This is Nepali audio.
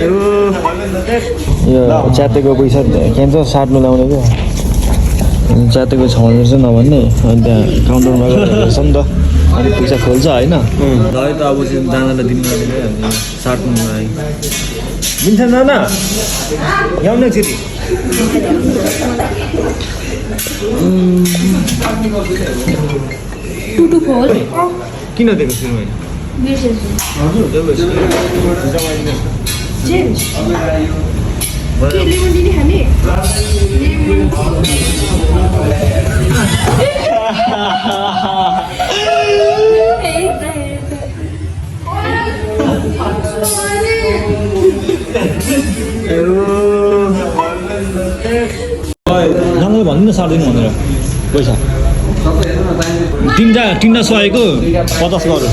यो च्यातेको पैसा केन्छ साट्नु लाउने क्या च्यातेको छ भने चाहिँ नभन्ने अनि त्यहाँ काउन्टरमा गएर हेर्छ नि त अलिक पैसा खोल्छ होइन है त अब चाहिँ दानालाई दिनु नदिने साट्नु लागि दिन्छ नाना ल्याउनु एकचोटि किन दिएको सुरुमा भन्नु न साट्दिनु भनेर पैसा तिनवटा सयको 50 गरौँ